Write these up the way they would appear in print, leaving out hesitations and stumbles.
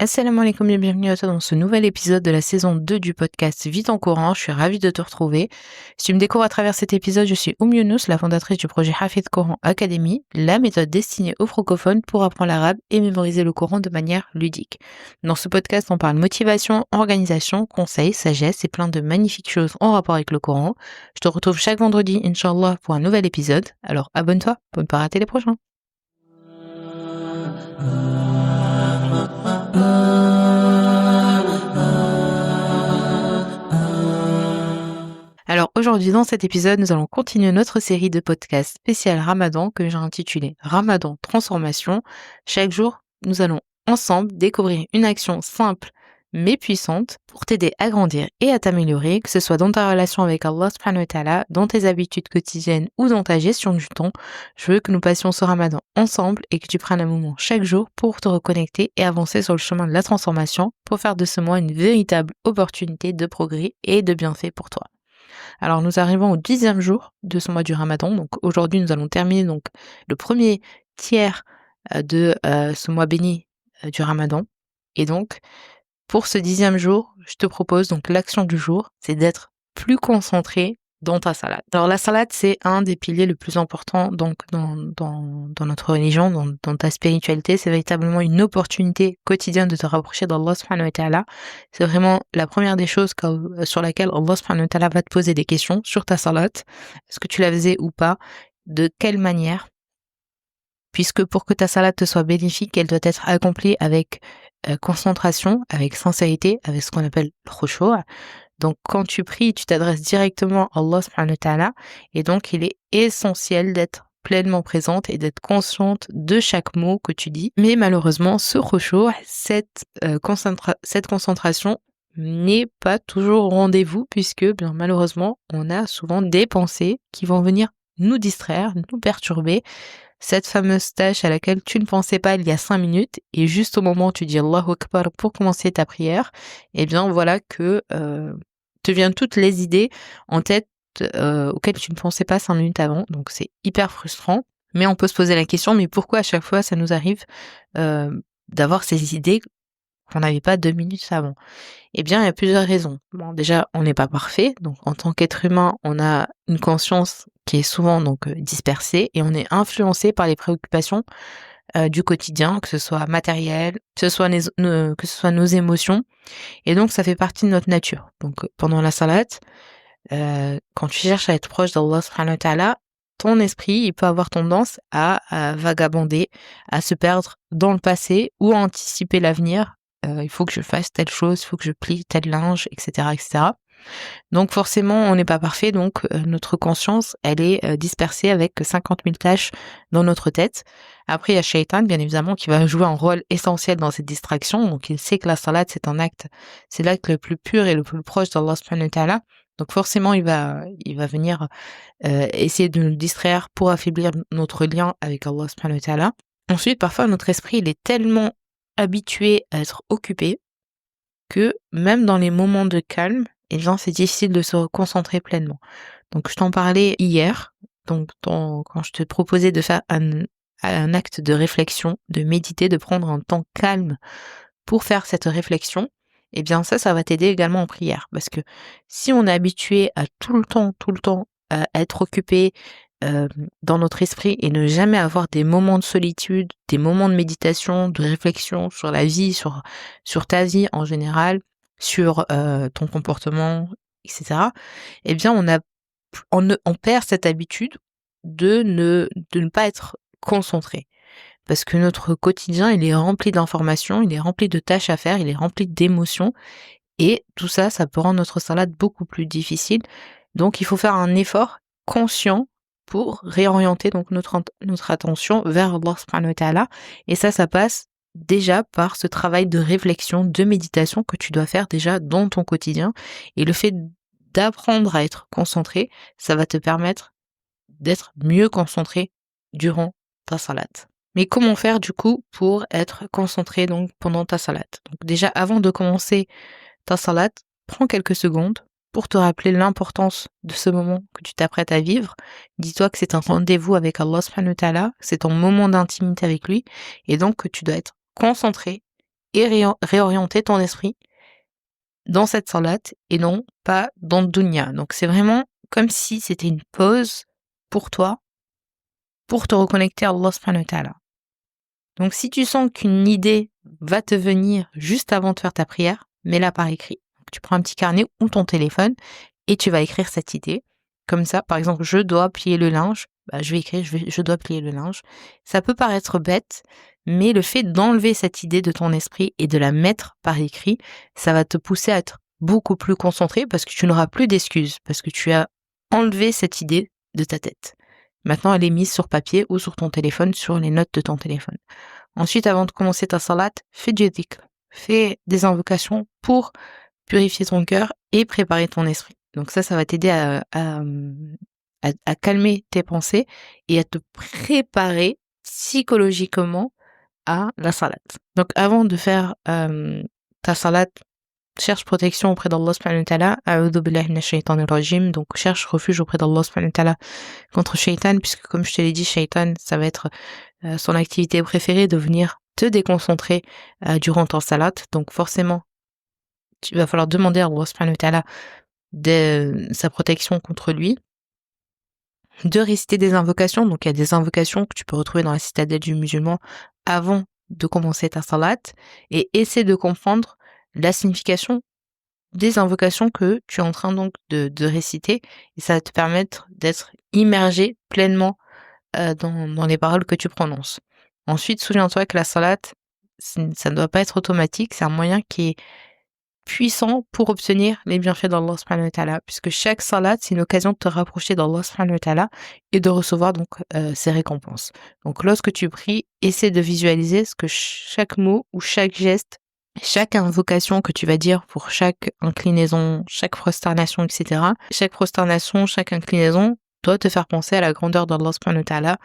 Assalamu alaikum et bienvenue à toi dans ce nouvel épisode de la saison 2 du podcast Vite en courant. Je suis ravie de te retrouver. Si tu me découvres à travers cet épisode, je suis Younous, la fondatrice du projet Hafid Coran Academy, la méthode destinée aux francophones pour apprendre l'arabe et mémoriser le Coran de manière ludique. Dans ce podcast, on parle motivation, organisation, conseils, sagesse et plein de magnifiques choses en rapport avec le Coran. Je te retrouve chaque vendredi, Inch'Allah, pour un nouvel épisode. Alors abonne-toi pour ne pas rater les prochains. Alors aujourd'hui dans cet épisode, nous allons continuer notre série de podcasts spécial Ramadan que j'ai intitulé Ramadan Transformation. Chaque jour, nous allons ensemble découvrir une action simple mais puissante pour t'aider à grandir et à t'améliorer, que ce soit dans ta relation avec Allah subhanahu wa ta'ala, dans tes habitudes quotidiennes ou dans ta gestion du temps. Je veux que nous passions ce Ramadan ensemble et que tu prennes un moment chaque jour pour te reconnecter et avancer sur le chemin de la transformation pour faire de ce mois une véritable opportunité de progrès et de bienfait pour toi. Alors nous arrivons au 10e jour de ce mois du Ramadan. Donc aujourd'hui nous allons terminer donc le premier tiers de ce mois béni du Ramadan. Et donc pour ce 10e jour, je te propose donc l'action du jour, c'est d'être plus concentré dans ta salade. Alors la salade, c'est un des piliers le plus important donc dans notre religion, dans ta spiritualité. C'est véritablement une opportunité quotidienne de te rapprocher d'Allah subhanahu wa ta'ala. C'est vraiment la première des choses sur laquelle Allah subhanahu wa ta'ala va te poser des questions sur ta salade. Est-ce que tu la faisais ou pas? De quelle manière? Puisque pour que ta salade te soit bénéfique, elle doit être accomplie avec concentration, avec sincérité, avec ce qu'on appelle le khushu'. Donc quand tu pries, tu t'adresses directement à Allah subhanahu wa ta'ala, et donc il est essentiel d'être pleinement présente et d'être consciente de chaque mot que tu dis. Mais malheureusement, ce khushu', cette concentration n'est pas toujours au rendez-vous, puisque bien malheureusement, on a souvent des pensées qui vont venir nous distraire, nous perturber. Cette fameuse tâche à laquelle tu ne pensais pas il y a 5 minutes, et juste au moment où tu dis Allahu Akbar pour commencer ta prière, eh bien voilà que te viennent toutes les idées en tête auxquelles tu ne pensais pas 5 minutes avant. Donc c'est hyper frustrant, mais on peut se poser la question, mais pourquoi à chaque fois ça nous arrive d'avoir ces idées qu'on n'avait pas 2 minutes avant? Eh bien, il y a plusieurs raisons. Bon, déjà, on n'est pas parfait, donc en tant qu'être humain, on a une conscience qui est souvent donc dispersée, et on est influencé par les préoccupations du quotidien, que ce soit matériel, que ce soit nos émotions, et donc ça fait partie de notre nature. Donc pendant la salade, quand tu cherches à être proche d'Allah subhanahu wa ta'ala, ton esprit, il peut avoir tendance à vagabonder, à se perdre dans le passé ou à anticiper l'avenir. Il faut que je fasse telle chose, il faut que je plie tel linge, etc., etc. Donc forcément, on n'est pas parfait, donc notre conscience, elle est dispersée avec 50 000 tâches dans notre tête. Après, il y a Shaitan, bien évidemment, qui va jouer un rôle essentiel dans cette distraction. Donc il sait que la salade, c'est l'acte le plus pur et le plus proche d'Allah subhanahu wa ta'ala. Donc forcément, il va venir essayer de nous distraire pour affaiblir notre lien avec Allah subhanahu wa ta'ala. Ensuite, parfois, notre esprit, il est tellement habitué à être occupé que même dans les moments de calme, eh bien, c'est difficile de se concentrer pleinement. Donc, je t'en parlais hier, donc quand je te proposais de faire un acte de réflexion, de méditer, de prendre un temps calme pour faire cette réflexion, eh bien ça va t'aider également en prière. Parce que si on est habitué à tout le temps, à être occupé dans notre esprit et ne jamais avoir des moments de solitude, des moments de méditation, de réflexion sur la vie, sur ta vie en général, sur ton comportement, etc., eh bien on perd cette habitude de ne pas être concentré. Parce que notre quotidien, il est rempli d'informations, il est rempli de tâches à faire, il est rempli d'émotions, et tout ça, ça peut rendre notre salade beaucoup plus difficile. Donc il faut faire un effort conscient pour réorienter donc notre attention vers Allah subhanahu wa ta'ala, et ça passe déjà par ce travail de réflexion, de méditation que tu dois faire déjà dans ton quotidien. Et le fait d'apprendre à être concentré, ça va te permettre d'être mieux concentré durant ta salade. Mais comment faire du coup pour être concentré donc pendant ta salade? Donc déjà, avant de commencer ta salade, prends quelques secondes pour te rappeler l'importance de ce moment que tu t'apprêtes à vivre. Dis-toi que c'est un rendez-vous avec Allah subhanahu wa ta'ala, c'est ton moment d'intimité avec lui, et donc que tu dois être concentré et réorienter ton esprit dans cette salat et non pas dans le dunya. Donc c'est vraiment comme si c'était une pause pour toi, pour te reconnecter à Allah subhanahu wa ta'ala. Donc si tu sens qu'une idée va te venir juste avant de faire ta prière, mets-la par écrit. Donc, tu prends un petit carnet ou ton téléphone et tu vas écrire cette idée. Comme ça, par exemple, je dois plier le linge. Je vais écrire, je dois plier le linge. Ça peut paraître bête, mais le fait d'enlever cette idée de ton esprit et de la mettre par écrit, ça va te pousser à être beaucoup plus concentré parce que tu n'auras plus d'excuses, parce que tu as enlevé cette idée de ta tête. Maintenant, elle est mise sur papier ou sur ton téléphone, sur les notes de ton téléphone. Ensuite, avant de commencer ta salat, fais du dhikr. Fais des invocations pour purifier ton cœur et préparer ton esprit. Donc ça va t'aider à calmer tes pensées et à te préparer psychologiquement à la salat. Donc avant de faire ta salat, cherche protection auprès d'Allah subhanahu wa ta'ala. A'udhu billahi minash shaitanir rajim. Donc cherche refuge auprès d'Allah subhanahu wa ta'ala contre shaitan, puisque comme je te l'ai dit, shaitan, ça va être son activité préférée de venir te déconcentrer durant ton salat. Donc forcément, tu vas falloir demander à Allah subhanahu wa ta'ala sa protection contre lui, de réciter des invocations. Donc il y a des invocations que tu peux retrouver dans la citadelle du musulman avant de commencer ta salat, et essaie de comprendre la signification des invocations que tu es en train donc de réciter, et ça va te permettre d'être immergé pleinement dans les paroles que tu prononces. Ensuite, souviens-toi que la salat, ça ne doit pas être automatique, c'est un moyen qui est puissant pour obtenir les bienfaits d'Allah subhanahu wa ta'ala, puisque chaque salat, c'est une occasion de te rapprocher d'Allah subhanahu wa ta'ala et de recevoir donc ses récompenses. Donc lorsque tu pries, essaie de visualiser ce que chaque mot ou chaque geste, chaque invocation que tu vas dire pour chaque inclinaison, chaque prosternation, etc. Chaque prosternation, chaque inclinaison doit te faire penser à la grandeur d'Allah subhanahu wa ta'ala,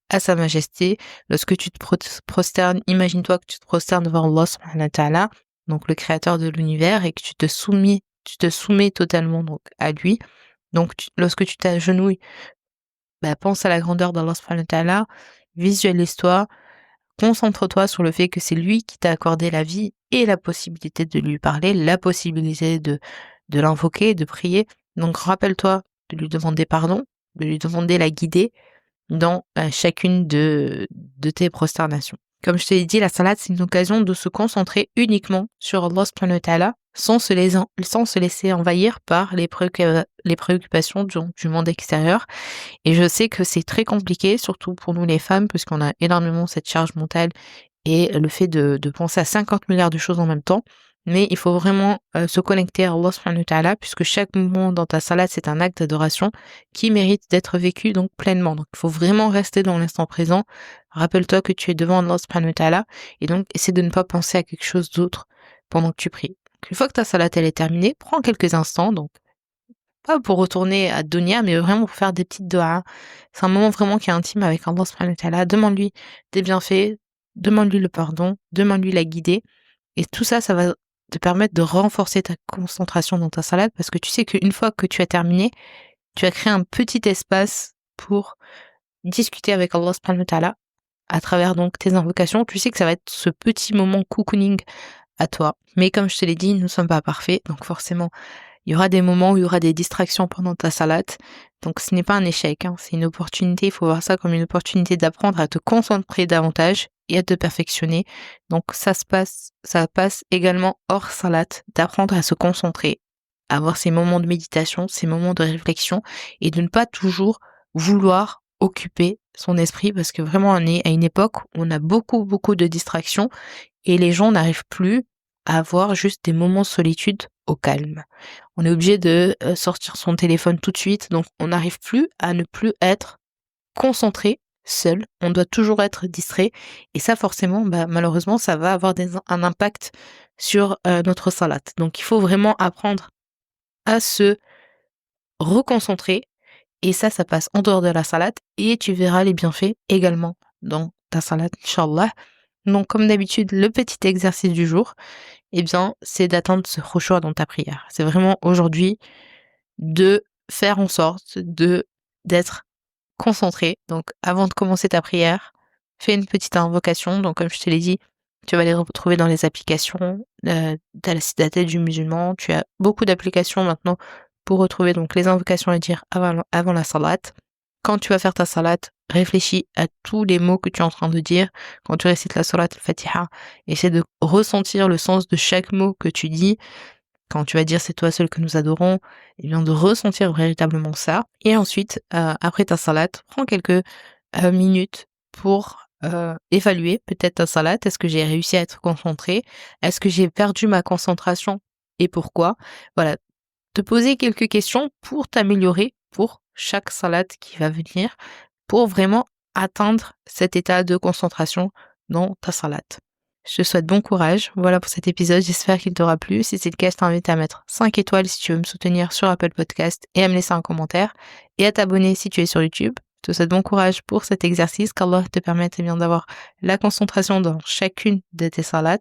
à sa majesté. Lorsque tu te prosternes, imagine-toi que tu te prosternes devant Allah subhanahu wa ta'ala, donc le créateur de l'univers, et que tu te soumets totalement donc à lui. Donc lorsque tu t'agenouilles, pense à la grandeur d'Allah subhanahu wa ta'ala, visualise-toi, concentre-toi sur le fait que c'est lui qui t'a accordé la vie et la possibilité de lui parler, la possibilité de l'invoquer, de prier. Donc rappelle-toi de lui demander pardon, de lui demander la guider dans chacune de tes prosternations. Comme je te l'ai dit, la salat, c'est une occasion de se concentrer uniquement sur Allah subhanahu wa ta'ala, sans se laisser envahir par les préoccupations du monde extérieur. Et je sais que c'est très compliqué, surtout pour nous les femmes, parce qu'on a énormément cette charge mentale et le fait de penser à 50 milliards de choses en même temps. Mais il faut vraiment se connecter à Allah subhanahu wa ta'ala, puisque chaque moment dans ta salat, c'est un acte d'adoration qui mérite d'être vécu donc pleinement. Donc il faut vraiment rester dans l'instant présent. Rappelle-toi que tu es devant Allah subhanahu wa ta'ala, et donc essaie de ne pas penser à quelque chose d'autre pendant que tu pries. Donc, une fois que ta salat elle est terminée, prends quelques instants, donc pas pour retourner à Dunya, mais vraiment pour faire des petites doigts. C'est un moment vraiment qui est intime avec Allah subhanahu wa ta'ala. Demande-lui des bienfaits, demande-lui le pardon, demande-lui la guider. Et tout ça, ça va te permettre de renforcer ta concentration dans ta salat, parce que tu sais qu'une fois que tu as terminé, tu as créé un petit espace pour discuter avec Allah subhanahu wa ta'ala à travers donc tes invocations. Tu sais que ça va être ce petit moment cocooning à toi. Mais comme je te l'ai dit, nous ne sommes pas parfaits, donc forcément, il y aura des moments où il y aura des distractions pendant ta salat. Donc ce n'est pas un échec, c'est une opportunité. Il faut voir ça comme une opportunité d'apprendre à te concentrer davantage et à te perfectionner. Donc ça passe également hors salat, d'apprendre à se concentrer, à avoir ces moments de méditation, ces moments de réflexion, et de ne pas toujours vouloir occuper son esprit, parce que vraiment on est à une époque où on a beaucoup de distractions et les gens n'arrivent plus à avoir juste des moments de solitude au calme. On est obligé de sortir son téléphone tout de suite, donc on n'arrive plus à ne plus être concentré seul. On doit toujours être distrait, et ça forcément, malheureusement, ça va avoir un impact sur notre salat. Donc il faut vraiment apprendre à se reconcentrer, et ça passe en dehors de la salat, et tu verras les bienfaits également dans ta salat, Inch'Allah. Donc comme d'habitude, le petit exercice du jour, c'est d'attendre ce khushu' dans ta prière. C'est vraiment aujourd'hui de faire en sorte d'être concentré. Donc avant de commencer ta prière, fais une petite invocation. Donc comme je te l'ai dit, Tu vas les retrouver dans les applications, tu as la citadelle du musulman, tu as beaucoup d'applications maintenant pour retrouver donc les invocations à dire avant la salat. Quand tu vas faire ta salat, réfléchis à tous les mots que tu es en train de dire. Quand tu récites la salat al-Fatiha, essaie de ressentir le sens de chaque mot que tu dis. Quand tu vas dire c'est toi seul que nous adorons, eh bien de ressentir véritablement ça. Et ensuite, après ta salat, prends quelques minutes pour évaluer peut-être ta salat. Est-ce que j'ai réussi à être concentrée? Est-ce que j'ai perdu ma concentration et pourquoi? Voilà, te poser quelques questions pour t'améliorer pour chaque salat qui va venir, pour vraiment atteindre cet état de concentration dans ta salat. Je te souhaite bon courage. Voilà pour cet épisode, j'espère qu'il t'aura plu. Si c'est le cas, je t'invite à mettre 5 étoiles si tu veux me soutenir sur Apple Podcast et à me laisser un commentaire et à t'abonner si tu es sur YouTube. Je te souhaite bon courage pour cet exercice, qu'Allah te permette bien d'avoir la concentration dans chacune de tes salats.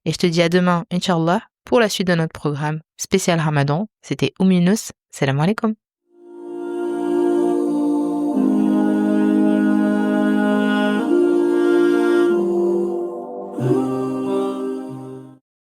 Et je te dis à demain, Inch'Allah, pour la suite de notre programme spécial Ramadan. C'était Oum Younous. Salam alaikum.